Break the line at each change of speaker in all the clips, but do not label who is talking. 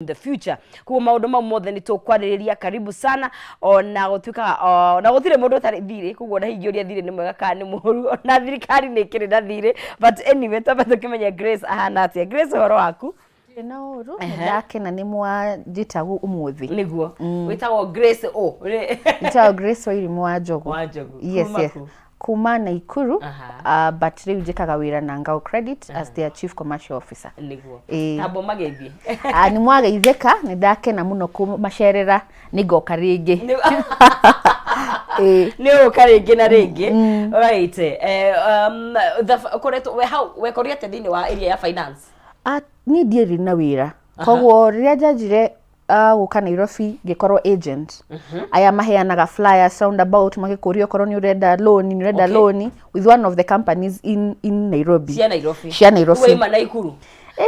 in the future. Kwa maundu mau mothe ni tukwaririria karibu sana ona gutuika na gutire mundu tari thire kuguo na hingioria thire ni mwega kana ni muhuru na thirikari ni kiri na thire but anyway taba tukimenya Grace ahana atia. Grace horo waku
na uru ndake na ni mwa jitagu umuthi
niguo witagwo Grace
jitagu Grace wiri mwa jogo yes kuma na Ikuru but riu jikaga wira na Ngao Credit as their chief commercial officer
niguo tabo mageithie
ni mwageitheka ni ndake na muno kumacerera ni goka ringi
ni goka ringi na ringi right koreto we koriate thini wa area ya finance
ni ndieri na wira koguo riria jajire guka Nairobi gikorwo agent aya maheanaga flyers roundabout magikurio korwo ni urenda loan with one of the companies in Nairobi
cia Nairobi we na Ikuru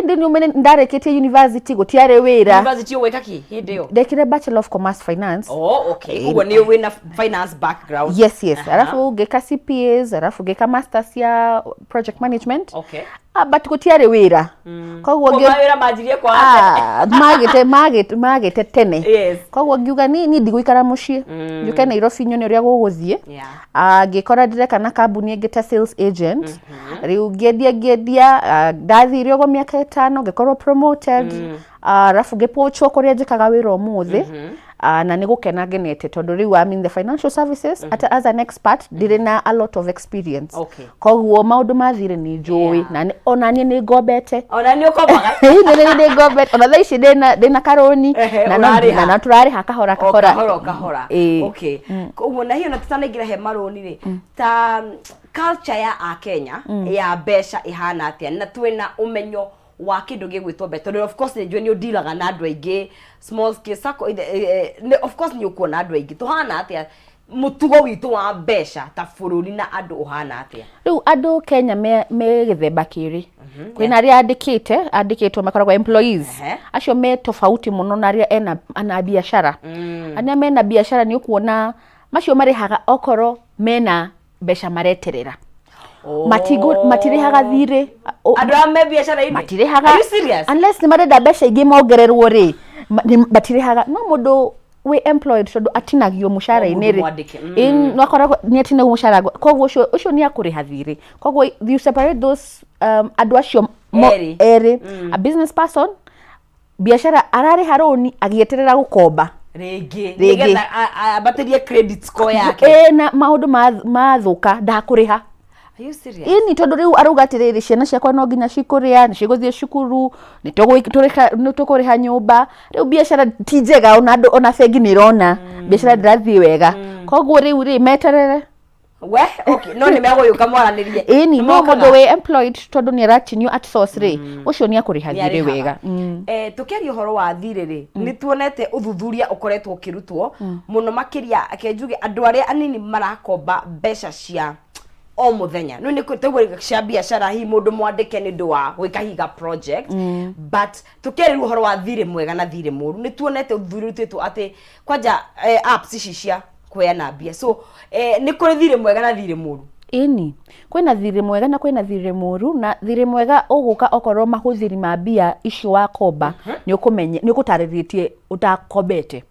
ndi ni umene ndareketie university gutiare wira
university weka ki hindi yo
ndekire Bachelor of Commerce Finance
okay kugo ni wina finance background
yes alafu geka CPAs alafu geka masters ya project management
okay
but gutiare wira
koguo wira majirie kwa
magete tene koguo ngiuga ni ndigũikara mucii njuke Nairobi nyone uria guguthie ngikora direka na kambuni ngeta sales agent riu ngendia ndathire ugo miaka 5 ngikorwo promoted arafu ngipochwo kuria njikaga wira umuthi na nigukena ngenete tondu riu I'm in the financial services as an expert dirina a lot of experience koguo maundu mathire ni njui na ona ni ngombete
ona ni ukombaga
ni ngombete ona thaici ndina karoni na turari hakahora
okay koguo na hiyo na tutanaingira he maroni ri ta culture ya Kenya ya besha ihana atia na twina umenyo wa kindu gigwitwo beto of course ni udilaga na andu aingi small scale sako of course ni ukuona andu aingi tuhana atia mutugo witu wa besha ta fururi na andu uhana atia
riu andu Kenya me githemba kiri kwina aria andikitwo makoragwo employees acio me tofauti muno na aria ana biashara ania mena biashara ni ukuona macio marihaga okoro mena besha mareterera matirihaga thire
andu ame biashara ini
matirihaga unless ni marenda besha ingi mongererwo ri matirihaga no mundu we employed tondu atinagio mushara ini ri no akoragwo ni atinagio mushara koguo ucio ni akuriha thire koguo you separate those andu acio eri a business person biashara arari haroni agieterera gukomba
rege abaterie credit score yake
na maundu mathuka ndakuriha.
Are you serious?
Ini tondu riu aruga atiriri ciana ciakwa no nginya cikuria ni ciguthie cukuru ni tukuriha nyumba riu biashara ti njega ona bengi ni rona biashara ndirathie wega koguo riu ri meterere
we okay no ni meguyuka mwaranirie
ini no mundu we employed tondu ni ratinio at source ri ucio ni akuriha thire wega
tukiaria horo wa thire ri ni tuonete uthuthuria ukoretwo kirutwo muno makiria akenjuge andu aria anini marakomba besha cia o muthenya no ni kwetagwo cia biashara hi mundu mwandike ni ndu wa gwikahiga project but tukeriru horo wa thire mwega na thire muru ni tuonete uthurutitwo ati kwanja apps ici cia kweana bia so ni kuri thire mwega na thire muru
ini kwina thire mwega na kwina thire muru na thire mwega uguka okorwo mahuthiri ma bia icio wa komba ni ukumenye ni ukutariritie utakombete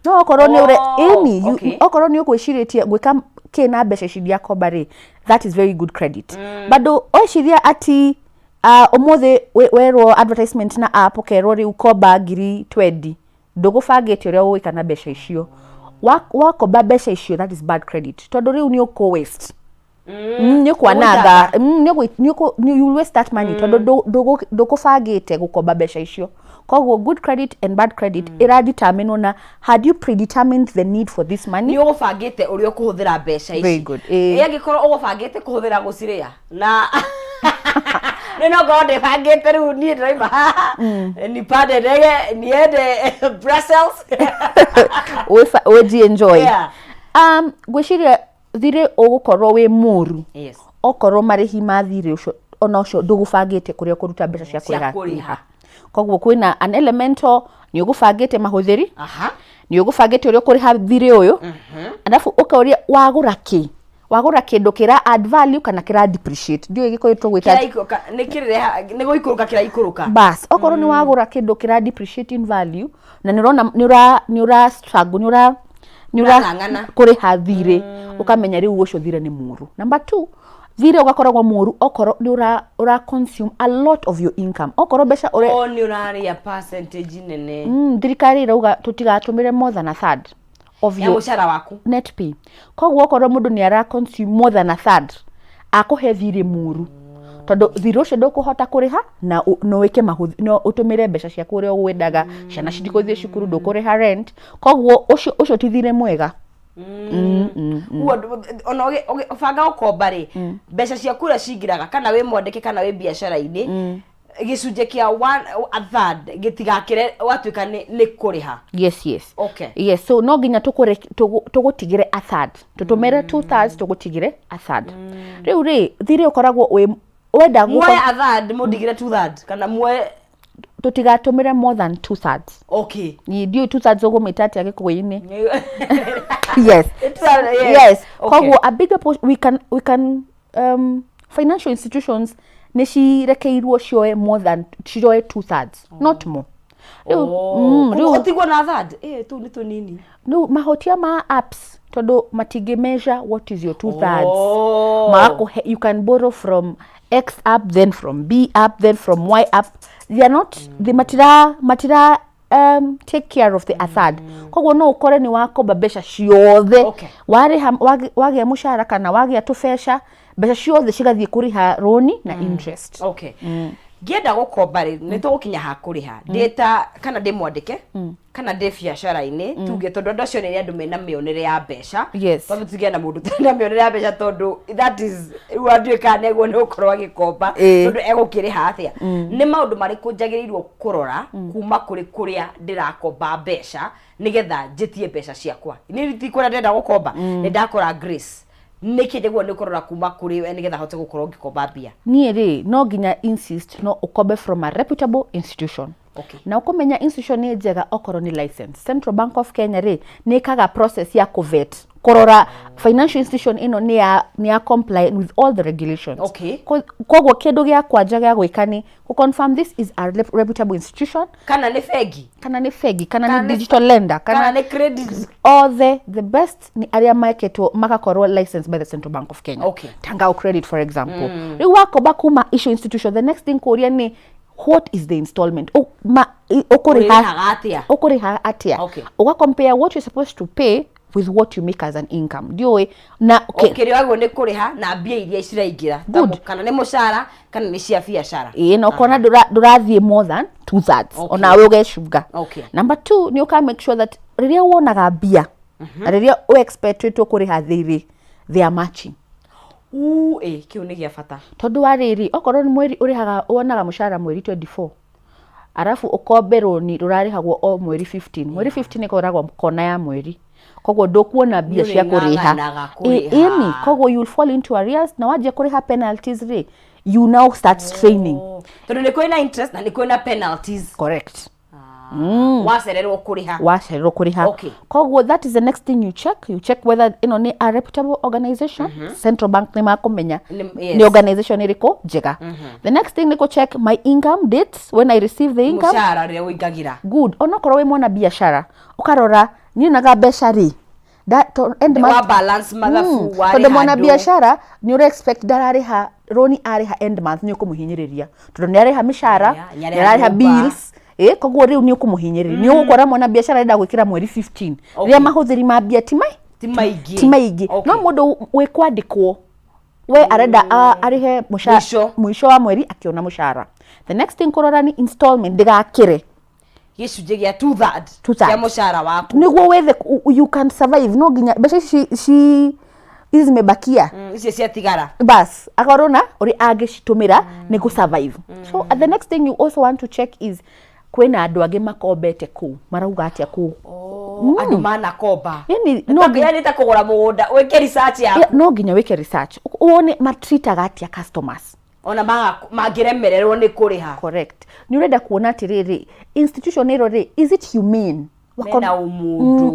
no okorwo ni ure ini okorwo ni ukwishiritie gwika kina besha shidia kobari that is very good credit bado oishiria ati umuthi werwo advertisement na app okerwo ri ukoba ngiri 20 ndugubangite uria uika na besha icio wakoba besha icio that is bad credit tondu riu ni uko waste ni kwanaga you waste that money tondu ndugubangite gukoba besha icio koguo good credit and bad credit ira determine na had you predetermined the need for this money
ni ugubangite uria kuhuthira besha ici
very good
yangikorwo ugubangite kuhuthira guciria na no god bangite riu ni driver ni pade rege ni ende Brussels
we enjoy gwiciria thire ugukorwo we muru okorwo marihi ma thire ucio ona ucio ndugubangite kuria kuruta besha cia kuriha koguo kwina an elemental ni ugubangite mahuthiri ni ugubangite uria kuriha thire uyu alafu ukauria wagura ki wagura kindu kira add value kana kira depreciate ndio giko twita
ni guikuruka kira ikuruka
bas okorwo ni wagura kindu kira depreciating value na ni ura struggle ni ura kuri hathire ukamenya riu ucio thire ni muru. Number 2, thire ugakoragwo muru okorwo ni ura consume a lot of your income okorwo besha ore
ni uraria percentage nene
thirikari irauga tutigatumire more than a third of your
mushara waku
net pay. Koguo okorwo mundu ni ara consume more than a third akuhe thire muru tondu thire ucio ndukuhota kuriha na no wike mahuthi no utumire mbeca cia kuria ugwendaga ciana citikuthie cukuru ndukuriha rent koguo ucio ti thire mwega.
Ona obanga ukomba ri mbeca cia kuria cingiraga kana wi mwandike kana wi biashara-ini gicunje kia 1/3 gitigakire watuika ni kuriha.
Yes.
Okay.
Yes, so no ginya tugutigire a third tutumire 2/3 tugutigire a third. Riu ri thire ukoragwo wenda
mwe a third mudigire 2/3 kana mwe
tutigatumire more than 2/3.
Okay.
Ni ndio 2/3 ugumitatia gikuini.
Yes.
Yes. Koguo a bigger we can financial institutions nishirekeirwo cioe more than 2/3 not more.
Utigwo na third tu ni tunini
no mahotia ma apps tondu matingi measure what is your 2/3 you can borrow from X app then from B app then from Y app. They are not the matira take care of the third. Koguo no ukore ni wakomba mbeca ciothe wage mushara kana wage tubesha mbeca ciothe cigathie kuriha loan na interest.
Okay. Gienda gukomba ri ni tugukinya ha kuriha data kana ndi mwandike kana ndi biashara-ini tuge tondu andu acio ni andu mena mionere ya mbeca tondu tuge na mundu tena mionere ya mbeca tondu that is wandu kana ego ni ukorwa gikomba tondu egukiriha atia ni maundu mariku njagirirwo kurora kuma kuri kuria ndirakomba mbeca nigetha njitie mbeca ciakwa ni riti kuria ndenda gukomba ni ndakora Grace nikidegwo ni kurora kuma kuri we nigetha hote gukorwo ngikomba bia
nie ri no ginya insist no ukombe from a reputable institution.
Okay.
Na ukomenya institution ni njega okorwo ni license. Central Bank of Kenya ri ni kaga process ya kuvet korora financial institution ino ni ya comply with all the regulations.
Okay.
Koguo kindu gya kwanja gya gwikani ku confirm this is a reputable institution
kana ni fegi
kana ni digital lender
kana ni credit
all the best ni area market makakorwo licensed by the Central Bank of Kenya.
Okay.
Tangao Credit for example. Riu wako bakuma issue institution the next thing koria ni what is the installment ukuriha atia uga compare what you're supposed to pay with what you make as an income dio na
okay wagwo ni kuriha na mbia iria ciraingira kana ni mushara kana ni cia biashara
no kona ndurathie more than 2/3 ona we ugeshuga. Number 2 ni uka make sure that riria wonaga mbia riria we expect to kuriha they are matching.
Kiu ni gia bata
tondu wariri okorwo ni mweri urihaga wonaga mushara mweri 24 arafu ukomberwo ni rurarihagwo o mweri 15 mweri 15 ikoragwo kona ya mweri koguo ndukuona mbia cia kuriha ini koguo you will fall into arrears na waje kuriha penalties you now start straining
tondu ni kwina interest na ni kwina penalties.
Correct.
Wasererwo kuriha.
Okay. Koguo that is the next thing you check whether ni a reputable organization. Central Bank ni makumenya ni organization iriko njega. The next thing ni ko check my income dates when I receive the income.
Mushara ria uingagira.
Good. Onokorwo we mwana biashara ukarora ni naga mbeca ri that end month
balance mathabu wari
tondu mwana biashara ni ure expect darariha roni ariha end month ni ukumuhinyiriria tondu ni ariha mishara ni ariha bills koguo riu ni ukumuhinyiriria ni ugukora mwana biashara enda gwikira mweri 15 ria mahuthiri ma bia ti maigi no mundu we kwandikwo we arenda arihe mushara mwisho wa mweri akiona mushara. The next thing kurora ni installment ndigakire
gicunje gia 2/3 ya mushara waku
niguo wethe you can survive no ginya mbeca ici mebakia
ici cia tigara
bas akorona uri agicitumira ni ku survive. So the next thing you also want to check is kwena andu age makombete ku marauga atia ku
andu mana komba
yani
no ginya ta kugura mugunda weke research yaku
no ginya weke research uone matreat atia customers
ona magiremererwo ni kuriha.
Correct. Ni urenda kuona atiriri institution iro is it humane
na umundu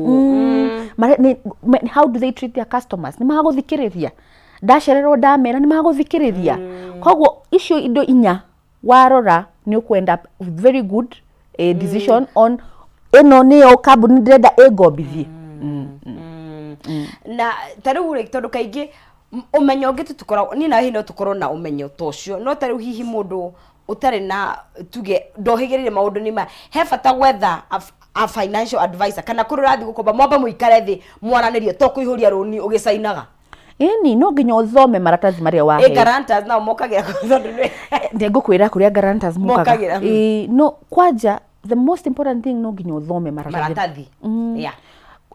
how do they treat their customers ni magũthikĩrĩria ndacererwo ndamera ni magũthikĩrĩria koguo icio indo inya warora ni ukwenda with very good decision on eno niyo kambuni ndĩrenda ĩngobithie
na tarĩu rĩ tondũ kaingĩ umenyo ũngĩ tukoragwo ni na hino tukorwo na umenyo tocio no tarĩu hihi mũndũ utare na tuge ndohigirire maundu ni ma he bata gwetha a financial advisor kana kuri rathi gukomba mwamba muikare thi mwaranirie to kuihuria runi ugicainaga
eni no nginya uthome maratathi maria wahe
guarantors na mokagira tondu
ni ngukwira kuria guarantors mokagira no kwanja the most important thing no nginya uthome
maratathi yeah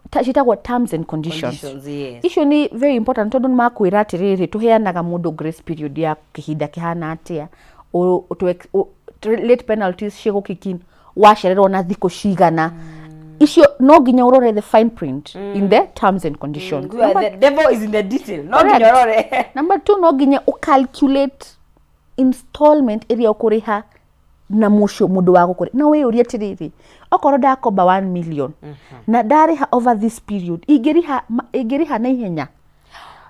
tachitagwo terms and conditions
yes.
Icio ni very important tondu makwira atiriri tuheanaga mundu grace period ya kihinda kihana atia late penalties cigukikin wacererwo na thiko cigana icio no nginya urore the fine print in the terms and conditions
the devil is in the detail no nginya urore
number 2 no nginya calculate installment area ukuriha na mucio mundu wa gukuri na we uria tiriri okorwo ndakomba 1 million na ndariha over this period ingiriha na ihenya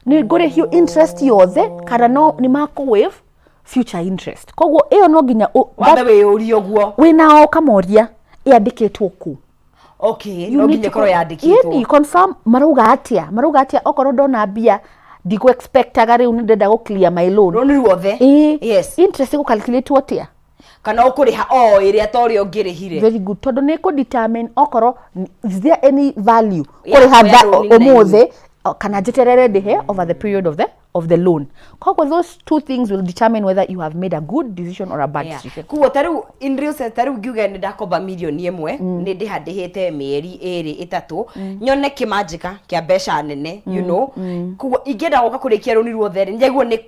ni ngurihio interest yothe kana no ni mako wave future interest koguo iyo no nginya
wambe we uri oguo
wina o kamoria yandikitwo ku
okay no nginya koro yandikitwo
ni confirm maruga atia okorwo ndona bia ndigo expectaga riu ni ndenda go clear my loan
roni ruothe yes
interest go calculate atia
kana ukuriha o iria tori ongirihire
very good tondu ni ku determine okorwo is there any value kuriha omothe kana jeterere ndihe over the period of the loan koguo those two things will determine whether you have made a good decision or a bad decision
kuo taru in real sense taru ngiuga ni ndakomba milioni imwe ni ndihandihite mieri iri itatu nyone kimanjika kia besha nene you know kuo ingenda goka kurikia runi ruothe njegwo ni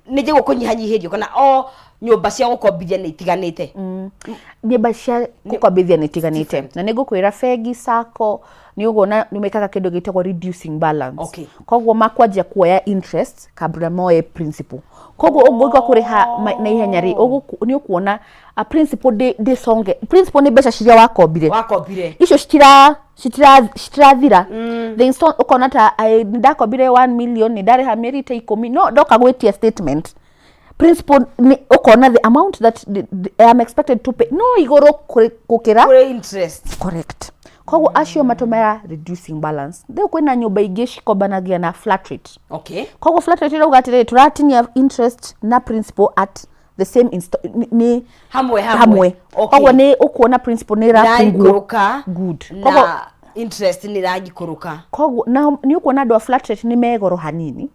njegwo kunyihanyihirio kana o nyumba cia gukombithia ni itiganite
nyumba cia gukombithia ni itiganite na nigukwira fegi sako ni ugona ni mekaga kindu gitagwo reducing balance
okay.
Koguo makwanjia kuoya interest kabla moe principal koguo ugwika kuriha na ihenya ri ni ukuona a principal de songe principal ni besha ciria wakombire icio citirathira the install ukona ta ndakombire 1 million ni ndariha mieri ta 10 no ndoka gwitia statement principal ni ukona the amount that I am expected to pay no igoro kukira
interest
correct koguo acio matumera reducing balance ndio kwina nyumba ingi cikombanagia na flat rate
okay
koguo flat rate irauga atire turatinia interest na principal at the same ni hamwe
okay.
Koguo ni ukuona principal ni rapungua good
koguo interest ni ragikuruka
koguo na ni ukuona ndo flat rate ni megoro hanini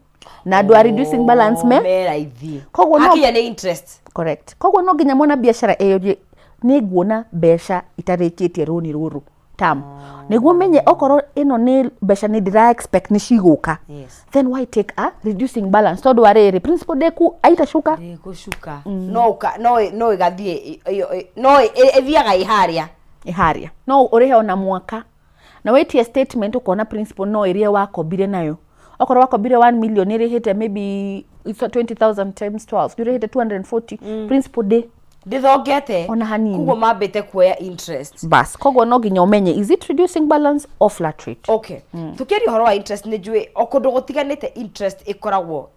na ndo reducing balance
raithi
koguo no
hakia ni interest
correct koguo no nginya mona biashara eyo ni nguona besha itarikitie runi ruru tam niguo menye okorwo ino ni besha ni ndira expect ni ciguka then why take a reducing balance tondu wariri principal deku aitashuka
gushuka no igathie no ethiaga iharia
no urihe ona mwaka na wetie statement ukona principal no iria wakombire nayo okorwo wakombire 1 million irihite maybe 20,000 times 12 irihite 240 principal de
ndithongete
ona hanini
kugo mambite kuoya interest
bas koguo no nginya umenye is it reducing balance or flat rate
okay tukiri horo wa interest ni njui okundu gutiganite interest ikoragwo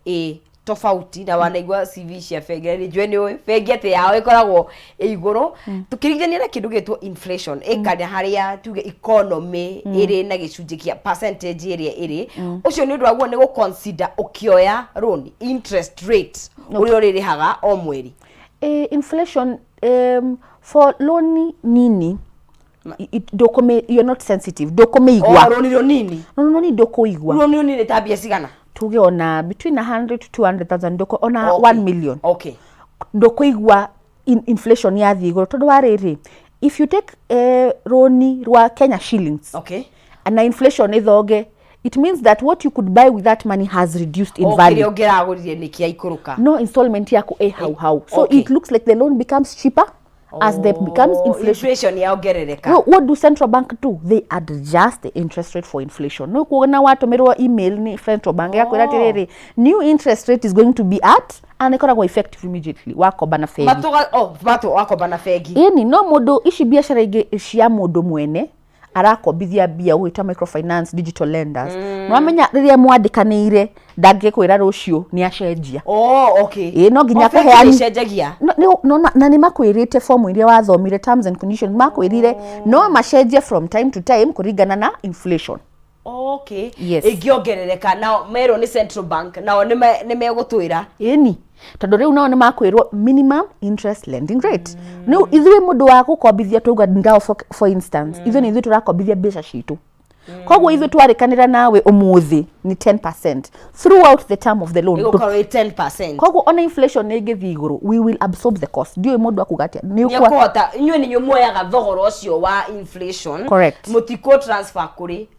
tofauti na wanaigwa CV cia fege ni njui ni fege ate yao ikoragwo iguru tukiringithania na kindu gitwo inflation ikanya haria tuge economy iri na gicunji kia percentage area iri ucio ni ndwaguo ni go consider ukioya loan interest rate uri uririhaga o mweri
inflation for loan nini dokome you're not sensitive dokome igwa
loan nini
no ni doko igwa
loan nini tabia sigana
tuge ona between 100 to 200,000 doko ona 1 million
okay
doko igwa inflation ya thigoro tondu wariri if you take loan rwa Kenya shillings
okay
and inflation ithoge it means that what you could buy with that money has reduced in value no installment yako how so it looks like the loan becomes cheaper as there becomes inflation
yaongerereka
what do central bank do they adjust the interest rate for inflation no kuona watu merwa email ni central bank yakwira tiriri new interest rate is going to be at and ikoragwo effective immediately wakomba na fegi
wakomba na fegi
yani no mundu ici biashara ingi cia mundu mwene arakombithia mbia gwita microfinance digital lenders nwamenya riria mwandikanire ndangikwira rucio ni acenjia
okay
no nginya kuheani
cenjagia
no na ni makwirite form iria wathomire terms and conditions makwirire no macenjia from time to time kuringana na inflation.
Okay.
Yes.
Igiongerereka nao mero ni Central Bank nao ni megutwira
eni tondu riu nao ni makwirwo minimum interest lending rate no ithui mundu wa gukombithia tuga ngao for instance ithui ni ithui turakombithia mbeca citu koguo ithui twarikanira nawe umuthi ni 10% throughout the term of the loan
igukoro 10%.
koguo ona inflation ni igithi iguru we will absorb the cost ndio mundu akugatia
ni ukota inywe ni nyumuoyaga thogoro ucio wa inflation
correct
mutiko transfer kuri